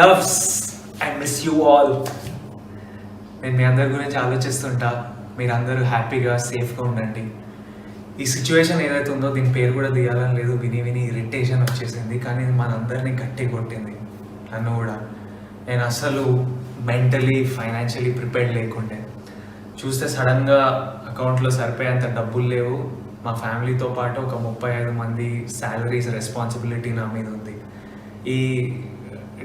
Loves, I miss you all. నేను మీ అందరి గురించి ఆలోచిస్తుంటా. మీరందరూ హ్యాపీగా సేఫ్గా ఉండండి. ఈ సిచ్యువేషన్ ఏదైతే ఉందో దీని పేరు కూడా తీయాలని లేదు, విని విని ఇరిటేషన్ వచ్చేసింది. కానీ ఇది మనందరినీ గట్టి కొట్టింది, నన్ను కూడా. నేను అసలు మెంటలీ ఫైనాన్షియలీ ప్రిపేర్డ్ లేకుండే. చూస్తే సడన్గా అకౌంట్లో సరిపోయేంత డబ్బులు లేవు. మా ఫ్యామిలీతో పాటు ఒక 35 మంది శాలరీస్ రెస్పాన్సిబిలిటీ నా మీద ఉంది. ఈ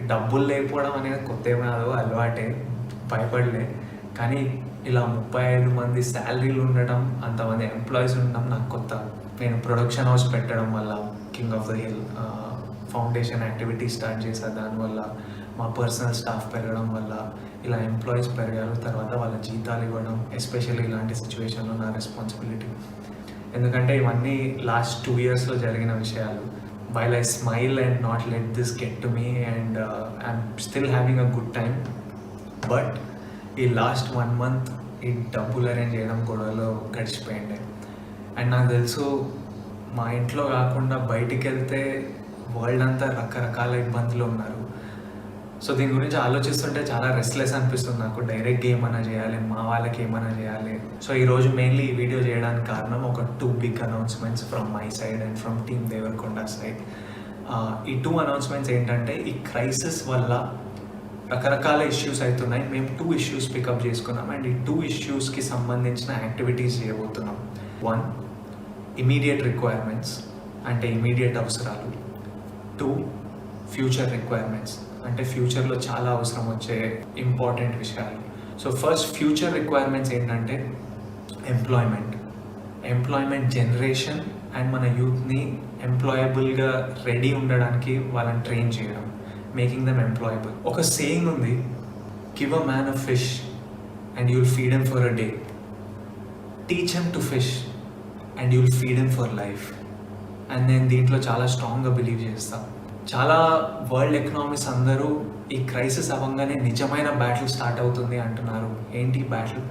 డబ్బులు లేకపోవడం అనేది కొత్త ఏమీ కాదు, అలవాటే, భయపడలే. కానీ ఇలా 35 మంది శాలరీలు ఉండడం, అంతమంది ఎంప్లాయీస్ ఉండడం నాకు కొత్త. నేను ప్రొడక్షన్ హౌస్ పెట్టడం వల్ల, king of the hill foundation activity start చేశాను. దానివల్ల మా పర్సనల్ స్టాఫ్ పెరగడం వల్ల ఇలా ఎంప్లాయీస్ పెరిగారు. తర్వాత వాళ్ళ జీతాలు ఇవ్వడం, ఎస్పెషల్లీ ఇలాంటి సిచ్యువేషన్లో నా రెస్పాన్సిబిలిటీ. ఎందుకంటే ఇవన్నీ లాస్ట్ 2 yearsలో జరిగిన విషయాలు. While I smile and not let this get to me and I'm still having a good time. But ఈ లాస్ట్ 1 month ఈ డబ్బులు అరేంజ్ చేయడం గొడవలో గడిచిపోయింది. అండ్ నాకు తెలుసు మా ఇంట్లో కాకుండా బయటికి వెళ్తే వరల్డ్ అంతా రకరకాల ఇబ్బందులు ఉన్నారు. సో దీని గురించి ఆలోచిస్తుంటే చాలా రెస్ట్లెస్ అనిపిస్తుంది నాకు. డైరెక్ట్గా ఏమైనా చేయాలి, మా వాళ్ళకి ఏమైనా చేయాలి. సో ఈరోజు మెయిన్లీ ఈ వీడియో చేయడానికి కారణం ఒక 2 big announcements from my side and from team Deverakonda side. ఈ 2 announcements ఏంటంటే, ఈ క్రైసిస్ వల్ల రకరకాల ఇష్యూస్ అవుతున్నాయి. మేము 2 issues పికప్ చేసుకున్నాం అండ్ ఈ 2 issuesకి సంబంధించిన యాక్టివిటీస్ చేయబోతున్నాం. 1, ఇమీడియట్ రిక్వైర్మెంట్స్, అంటే ఇమీడియట్ అవసరాలు. 2, ఫ్యూచర్ రిక్వైర్మెంట్స్, అంటే ఫ్యూచర్లో చాలా అవసరం వచ్చే ఇంపార్టెంట్ విషయాలు. సో ఫస్ట్ ఫ్యూచర్ రిక్వైర్మెంట్స్ ఏంటంటే ఎంప్లాయ్మెంట్ జనరేషన్ అండ్ మన యూత్ని ఎంప్లాయబుల్గా రెడీ ఉండడానికి వాళ్ళని ట్రైన్ చేయడం, మేకింగ్ దెమ్ ఎంప్లాయబుల్. ఒక సేయింగ్ ఉంది, give a man a fish and you'll feed him for a day, teach him to fish and you'll feed him for life. And నేను దీంట్లో చాలా స్ట్రాంగ్గా బిలీవ్ చేస్తాను. చాలా వరల్డ్ ఎకనామిక్స్ అందరూ ఈ క్రైసిస్ అవ్వగానే నిజమైన బ్యాటిల్ స్టార్ట్ అవుతుంది అంటున్నారు. ఏంటి బ్యాటిల్?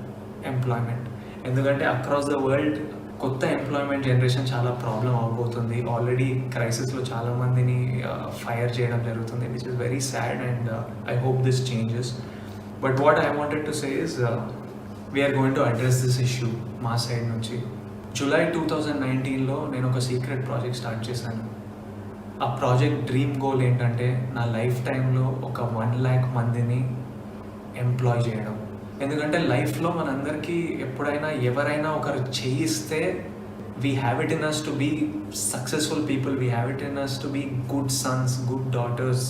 ఎంప్లాయ్మెంట్. ఎందుకంటే అక్రాస్ ద వరల్డ్ కొత్త ఎంప్లాయ్మెంట్ జనరేషన్ చాలా ప్రాబ్లం అవబోతుంది. ఆల్రెడీ క్రైసిస్లో చాలామందిని ఫైర్ చేయడం జరుగుతుంది, which is very sad and I hope this changes. But what I wanted to say is we're going to address this issue మా side నుంచి. July 2019లో నేను ఒక సీక్రెట్ ప్రాజెక్ట్ స్టార్ట్ చేశాను. ఆ ప్రాజెక్ట్ డ్రీమ్ గోల్ ఏంటంటే, నా లైఫ్ టైంలో ఒక 1 lakh మందిని ఎంప్లాయ్ చేయడం. ఎందుకంటే లైఫ్లో మనందరికీ ఎప్పుడైనా ఎవరైనా ఒకరు చేయిస్తే we have it in us to be successful people, we have it in us to be good sons, good daughters,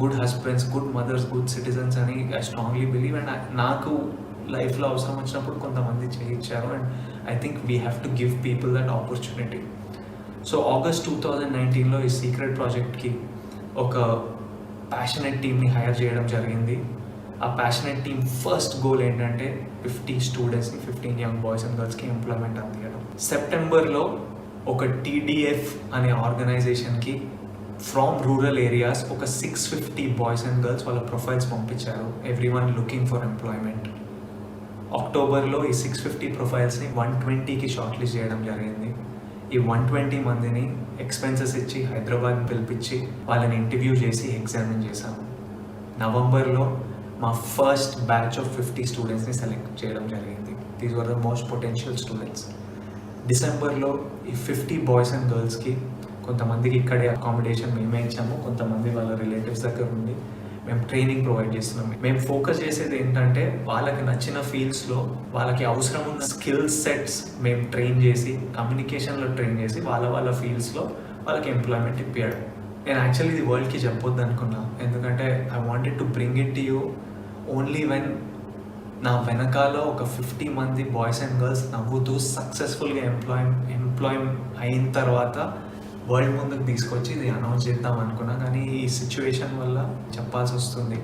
good husbands, good mothers, good citizens అని ఐ స్ట్రాంగ్లీ బిలీవ్. అండ్ నాకు లైఫ్లో అవసరం వచ్చినప్పుడు కొంతమంది చేయించారు and I think we have to give people that opportunity. So August 2019లో ఈ secret ప్రాజెక్ట్కి ఒక ప్యాషనెట్ టీమ్ని హైర్ చేయడం జరిగింది. ఆ ప్యాషనెట్ టీమ్ ఫస్ట్ గోల్ ఏంటంటే 50 స్టూడెంట్స్ని, 15 యంగ్ బాయ్స్ అండ్ గర్ల్స్కి ఎంప్లాయ్మెంట్ అందించడం. సెప్టెంబర్లో ఒక TDF అనే ఆర్గనైజేషన్కి ఫ్రమ్ రూరల్ ఏరియాస్ ఒక 650 బాయ్స్ అండ్ గర్ల్స్ వాళ్ళ ప్రొఫైల్స్ పంపించారు, ఎవ్రీవన్ లుకింగ్ ఫర్ ఎంప్లాయ్మెంట్. అక్టోబర్లో ఈ 650 ప్రొఫైల్స్ని 120కి షార్ట్ లిస్ట్ చేయడం జరిగింది. ఈ 120 మందిని ఎక్స్పెన్సెస్ ఇచ్చి హైదరాబాద్ పిలిపించి వాళ్ళని ఇంటర్వ్యూ చేసి ఎగ్జామిన్ చేశాము. నవంబర్లో మా ఫస్ట్ బ్యాచ్ ఆఫ్ 50 స్టూడెంట్స్ని సెలెక్ట్ చేయడం జరిగింది. These were the most potential students. డిసెంబర్లో ఈ 50 బాయ్స్ అండ్ గర్ల్స్కి కొంతమందికి ఇక్కడే అకామిడేషన్ మేమే ఇచ్చాము, కొంతమంది వాళ్ళ రిలేటివ్స్ దగ్గర ఉండి మేము ట్రైనింగ్ ప్రొవైడ్ చేస్తున్నాం. మేము ఫోకస్ చేసేది ఏంటంటే, వాళ్ళకి నచ్చిన ఫీల్డ్స్లో వాళ్ళకి అవసరం ఉన్న స్కిల్ సెట్స్ మేము ట్రైన్ చేసి, కమ్యూనికేషన్లో ట్రైన్ చేసి వాళ్ళ ఫీల్డ్స్లో వాళ్ళకి ఎంప్లాయ్మెంట్ ఇప్పించడం. నేను యాక్చువల్లీ ఇది వరల్డ్కి చెప్పొద్దు అనుకున్నా, ఎందుకంటే I wanted to bring it to you only when నా వెనకాల ఒక 50 మంది బాయ్స్ అండ్ గర్ల్స్ నవ్వుతూ సక్సెస్ఫుల్గా ఎంప్లాయ్ అయిన తర్వాత వరల్డ్ ముందుకు తీసుకొచ్చి ఇది అనౌన్స్ చేద్దాం అనుకున్నా. కానీ ఈ సిచ్యువేషన్ వల్ల చెప్పాల్సి వస్తుంది.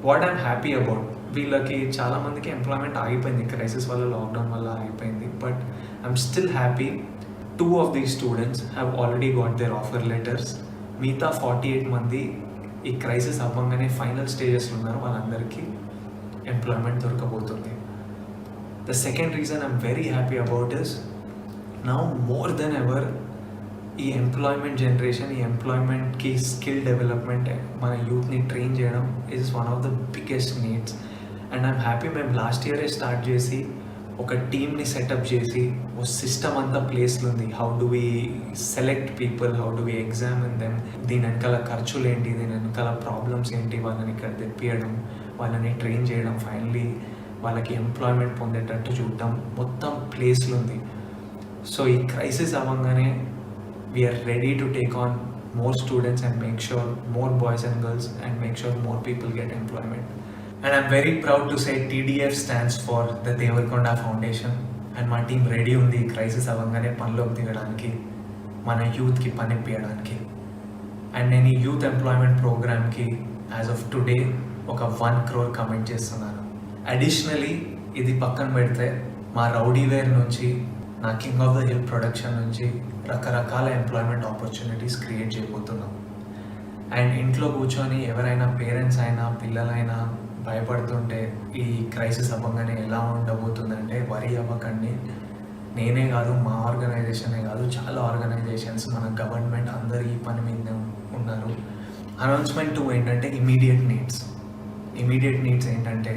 వాట్ ఐఎమ్ హ్యాపీ అబౌట్, వీళ్ళకి చాలామందికి ఎంప్లాయ్మెంట్ ఆగిపోయింది, క్రైసిస్ వల్ల, లాక్డౌన్ వల్ల ఆగిపోయింది. But I'm still happy 2 of these students have already got their offer letters. మిగతా 48 మంది ఈ క్రైసిస్ అవ్వగానే ఫైనల్ స్టేజెస్లో ఉన్నారు, వాళ్ళందరికీ ఎంప్లాయ్మెంట్ దొరకబోతుంది. The second reason I'm very happy about is, now more than ever ఈ ఎంప్లాయ్మెంట్ జనరేషన్, ఈ ఎంప్లాయ్మెంట్కి స్కిల్ డెవలప్మెంట్, మన యూత్ని ట్రైన్ చేయడం is one of the biggest needs. And I'm happy మేము లాస్ట్ ఇయరే స్టార్ట్ చేసి ఒక టీమ్ని సెటప్ చేసి ఓ సిస్టమ్ అంతా ప్లేస్లో ఉంది. How do we select people, how do we examine them, దీని వెనకాల ఖర్చులు ఏంటి, దీని వెనకాల ప్రాబ్లమ్స్ ఏంటి, వాళ్ళని ఇక్కడ తెప్పియడం, వాళ్ళని ట్రైన్ చేయడం, ఫైనలీ వాళ్ళకి ఎంప్లాయ్మెంట్ పొందేటట్టు చూడటం, మొత్తం ప్లేస్లో ఉంది. సో ఈ క్రైసిస్ అవ్వగానే we're ready to take on more students and make sure more boys and girls and make sure more people get employment. And I'm very proud to say TDF stands for the Devarakonda Foundation, and my team ready undi crisis avangane panloki digadaniki, mana youth ki pani piyadaaniki. And nenu youth employment program ki as of today oka 1 crore commit chestunnanu. Additionally idi pakkan pedthe ma rowdy wear nunchi నా king of the hill production నుంచి రకరకాల employment opportunities create చేయబోతున్నాం. And ఇంట్లో కూర్చొని ఎవరైనా parents అయినా పిల్లలైనా భయపడుతుంటే ఈ క్రైసిస్ అవ్వగానే ఎలా ఉండబోతుందంటే వరి అవ్వకండి. నేనే కాదు, మా ఆర్గనైజేషనే కాదు, చాలా ఆర్గనైజేషన్స్, మన గవర్నమెంట్ అందరూ ఈ పని మీద ఉన్నారు. అనౌన్స్మెంట్ 2 ఏంటంటే ఇమీడియట్ నీడ్స్ ఏంటంటే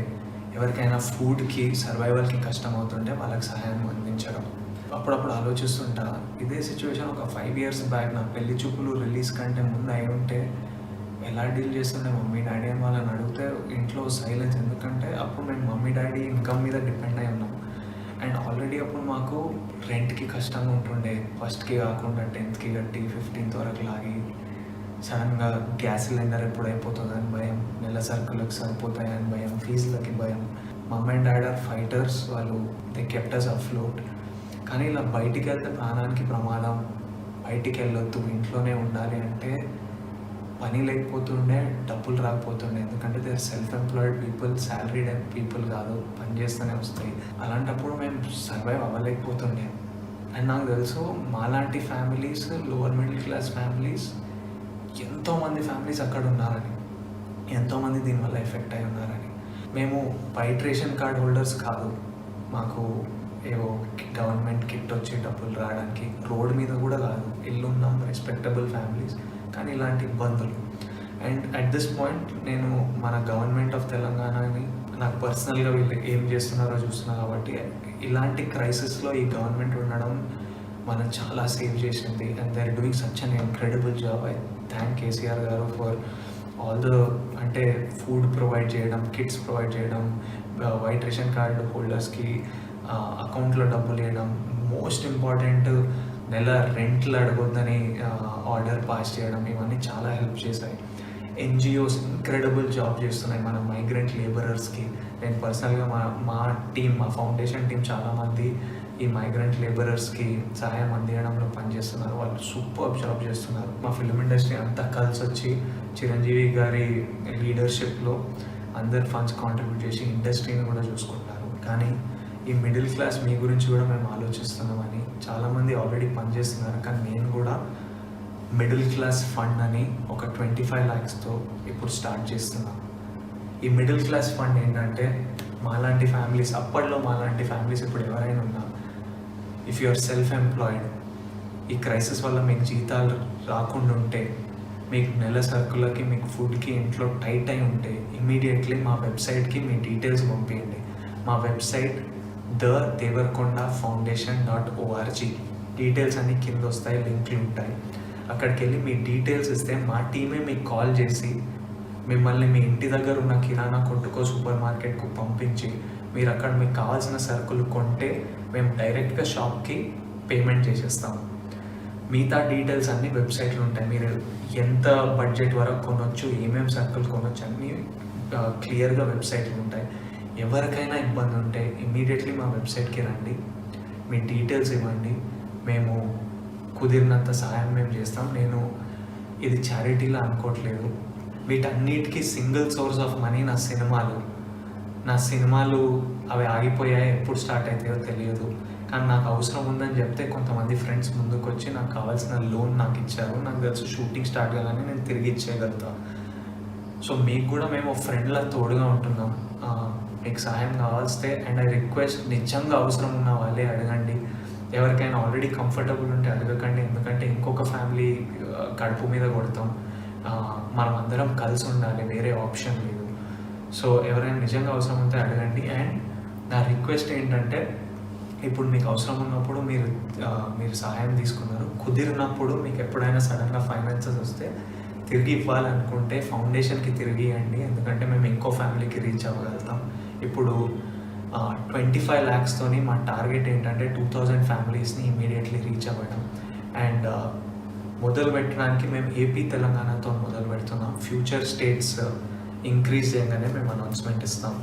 ఎవరికైనా ఫుడ్కి సర్వైవల్కి కష్టం అవుతుంటే వాళ్ళకి సహాయం అందించడం. అప్పుడప్పుడు ఆలోచిస్తుంటా, ఇదే సిచ్యువేషన్ ఒక 5 years బ్యాక్ నా పెళ్లి చూపులు రిలీజ్ కంటే ముందు అయి ఉంటే ఎలా డీల్ చేస్తుండే మమ్మీ డాడీ అని వాళ్ళని అడిగితే ఇంట్లో సైలెన్స్. ఎందుకంటే అప్పుడు మేము మమ్మీ డాడీ ఇన్కమ్ మీద డిపెండ్ అయి ఉన్నాం. అండ్ ఆల్రెడీ అప్పుడు మాకు రెంట్కి కష్టంగా ఉంటుండే, ఫస్ట్కి కాకుండా 10th కట్టి 15th వరకు లాగి, సడన్గా గ్యాస్ సిలిండర్ ఎప్పుడు అయిపోతుందని భయం, నెల సరుకులకు సరిపోతాయని భయం, ఫీజులకి భయం. Mummy and dad are fighters, వాళ్ళు దే కెప్ట్ అస్ అఫ్లోట్. కానీ ఇలా బయటికి వెళ్తే ప్రాణానికి ప్రమాదం, బయటికి వెళ్ళొద్దు, ఇంట్లోనే ఉండాలి అంటే పని లేకపోతుండే, డబ్బులు రాకపోతుండే. ఎందుకంటే they are self employed people, salaried people కాదు, పని చేస్తూనే వస్తాయి. అలాంటప్పుడు మేము సర్వైవ్ అవ్వలేకపోతుండే. అండ్ నాకు తెలుసు మాలాంటి families, lower middle class families, ఎంతోమంది ఫ్యామిలీస్ అక్కడ ఉన్నారని, ఎంతోమంది దీనివల్ల ఎఫెక్ట్ అయి ఉన్నారని. మేము వైట్ రేషన్ కార్డ్ హోల్డర్స్ కాదు, మాకు ఏవో గవర్నమెంట్ కిట్ వచ్చి డబ్బులు రావడానికి, రోడ్ మీద కూడా కాదు, ఇల్లు ఉన్నాం, రెస్పెక్టబుల్ ఫ్యామిలీస్, కానీ ఇలాంటి ఇబ్బందులు. అండ్ అట్ దిస్ పాయింట్ నేను మన గవర్నమెంట్ ఆఫ్ తెలంగాణని, నాకు పర్సనల్గా వీళ్ళు ఏం చేస్తున్నారో చూస్తున్నా కాబట్టి, ఇలాంటి క్రైసిస్లో ఈ గవర్నమెంట్ ఉండడం మనం చాలా సేవ్ చేసింది. And they are doing such an incredible job. I thank KCR garu for all the, అంటే ఫుడ్ ప్రొవైడ్ చేయడం, కిట్స్ ప్రొవైడ్ చేయడం, వైట్ రేషన్ కార్డు హోల్డర్స్కి అకౌంట్లో డబ్బులు వేయడం, మోస్ట్ ఇంపార్టెంట్ నెల రెంట్లు అడగొద్దని ఆర్డర్ పాస్ చేయడం, ఇవన్నీ చాలా హెల్ప్ చేశాయి. ఎన్జిఓస్ ఇంక్రెడిబుల్ జాబ్ చేస్తున్నాయి మన మైగ్రెంట్ లేబరర్స్కి. నేను పర్సనల్గా మా టీం, మా ఫౌండేషన్ టీం చాలామంది ఈ మైగ్రెంట్ లేబరర్స్కి సహాయం అందించడంలో పనిచేస్తున్నారు. వాళ్ళు సూపర్ జాబ్ చేస్తున్నారు. మా ఫిల్మ్ ఇండస్ట్రీ అంతా కలిసి వచ్చి చిరంజీవి గారి లీడర్షిప్లో అందరు ఫండ్స్ కాంట్రిబ్యూట్ చేసి ఇండస్ట్రీని కూడా చూసుకుంటారు. కానీ ఈ మిడిల్ క్లాస్ మీ గురించి కూడా మేము ఆలోచిస్తున్నామని చాలామంది ఆల్రెడీ పనిచేస్తున్నారు. కానీ నేను కూడా మిడిల్ క్లాస్ ఫండ్ అని ఒక 25 lakhsతో ఇప్పుడు స్టార్ట్ చేస్తున్నాను. ఈ మిడిల్ క్లాస్ ఫండ్ ఏంటంటే మాలాంటి ఫ్యామిలీస్, అప్పట్లో మాలాంటి ఫ్యామిలీస్ ఇప్పుడు ఎవరైనా ఉన్నా, if you are self employed, ఈ క్రైసిస్ వల్ల మీకు జీతాలు రాకుండా ఉంటే, మీకు నెల సరుకులకి, మీకు ఫుడ్కి ఇంట్లో టైట్ అయి ఉంటే, ఇమీడియట్లీ మా వెబ్సైట్కి మీ డీటెయిల్స్ పంపించండి. మా వెబ్సైట్ thedevarkondafoundation.org. డీటెయిల్స్ అన్నీ కింద వస్తాయి, లింక్లు ఉంటాయి. అక్కడికి వెళ్ళి మీ డీటెయిల్స్ ఇస్తే మా టీమే మీకు కాల్ చేసి మిమ్మల్ని మీ ఇంటి దగ్గర ఉన్న కిరాణా కొట్టుకో, సూపర్ మార్కెట్కు పంపించి, మీరు అక్కడ మీకు కావాల్సిన సరుకులు కొంటే మేము డైరెక్ట్గా షాప్కి పేమెంట్ చేసేస్తాము. మిగతా డీటెయిల్స్ అన్నీ వెబ్సైట్లో ఉంటాయి. మీరు ఎంత బడ్జెట్ వరకు కొనవచ్చు, ఏమేమి సరుకులు కొనవచ్చు అన్నీ క్లియర్గా వెబ్సైట్లో ఉంటాయి. ఎవరికైనా ఇబ్బంది ఉంటే ఇమ్మీడియట్లీ మా వెబ్సైట్కి రండి, మీ డీటెయిల్స్ ఇవ్వండి, మేము కుదిరినంత సహాయం మేము చేస్తాం. నేను ఇది చారిటీలా అనుకోవట్లేదు. వీటన్నిటికీ సింగిల్ సోర్స్ ఆఫ్ మనీ నా సినిమాలు అవి ఆగిపోయాయి, ఎప్పుడు స్టార్ట్ అవుతాయో తెలియదు. కానీ నాకు అవసరం ఉందని చెప్తే కొంతమంది ఫ్రెండ్స్ ముందుకు వచ్చి నాకు కావాల్సిన లోన్ నాకు ఇచ్చారు. నాకు తెలుసు షూటింగ్ స్టార్ట్ కాగానే నేను తిరిగి ఇచ్చేయగలుగుతా. సో మీకు కూడా మేము ఫ్రెండ్లా తోడుగా ఉంటున్నాం. మీకు సహాయం కావాల్స్తే, అండ్ ఐ రిక్వెస్ట్, నిజంగా అవసరం ఉన్న వాళ్ళే అడగండి. ఎవరికైనా ఆల్రెడీ కంఫర్టబుల్ ఉంటే అడగకండి, ఎందుకంటే ఇంకొక ఫ్యామిలీ కడుపు మీద కొడతాం. మనం అందరం కలిసి ఉండాలి, వేరే ఆప్షన్ లేదు. సో ఎవరైనా నిజంగా అవసరం ఉంటే అడగండి. అండ్ నా రిక్వెస్ట్ ఏంటంటే, ఇప్పుడు మీకు అవసరం ఉన్నప్పుడు మీరు సహాయం తీసుకున్నారు, కుదిరినప్పుడు మీకు ఎప్పుడైనా సడన్గా ఫైనాన్సెస్ వస్తే తిరిగి ఇవ్వాలనుకుంటే ఫౌండేషన్కి తిరిగి ఇవ్వండి, ఎందుకంటే మేము ఇంకో ఫ్యామిలీకి రీచ్ అవ్వగలుగుతాం. ఇప్పుడు 25 lakhస్తోని మా టార్గెట్ ఏంటంటే 2000 ఫ్యామిలీస్ని ఇమీడియట్లీ రీచ్ అవ్వడం. అండ్ మొదలు పెట్టడానికి మేము ఏపీ తెలంగాణతో మొదలు పెడుతున్నాం. ఫ్యూచర్ స్టేట్స్ ఇంక్రీజ్ చేయగానే మేము అనౌన్స్మెంట్ ఇస్తాం.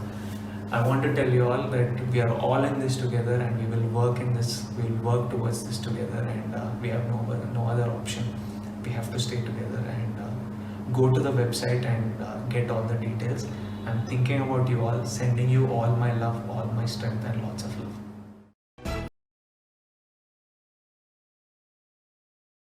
I want to tell you all that we are all in this together, and we will work towards this together, and we have no other option. We have to stay together and go to the website and get all the details. I'm thinking about you all, sending you all my love, all my strength, and lots of